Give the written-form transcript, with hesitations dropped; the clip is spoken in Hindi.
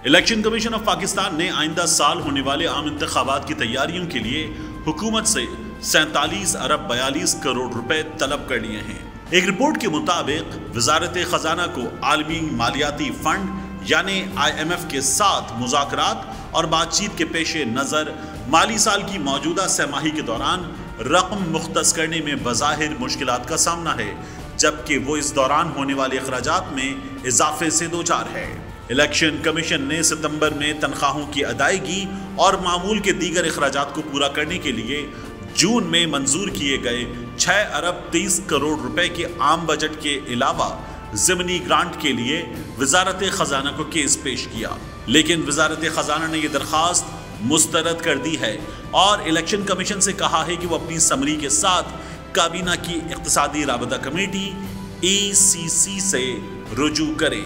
इलेक्शन कमीशन ऑफ पाकिस्तान ने आइंदा साल होने वाले आम इंतखाबात की तैयारियों के लिए हुकूमत से 47 अरब 42 करोड़ रुपए तलब कर लिए हैं। एक रिपोर्ट के मुताबिक वजारत खजाना को आलमी मालियाती फंड यानी IMF के साथ मुज़ाकरात और बातचीत के पेश नज़र माली साल की मौजूदा सहमाही के दौरान रकम मुख्तस करने में बज़ाहिर मुश्किलात का सामना है, जबकि वो इस दौरान होने वाले अखराजात में इजाफे से दो चार है। इलेक्शन कमीशन ने सितंबर में तनख्वाहों की अदायगी और मामूल के दीगर अखराजात को पूरा करने के लिए जून में मंजूर किए गए 6 अरब 30 करोड़ रुपए के आम बजट के अलावा ज़िमनी ग्रांट के लिए वजारत खजाना को केस पेश किया, लेकिन वजारत खजाना ने यह दरख्वास्त मुस्तरद कर दी है और इलेक्शन कमीशन से कहा है कि वो अपनी समरी के साथ काबीना की इक्तिसादी राबता कमेटी ECC से रुजू करे।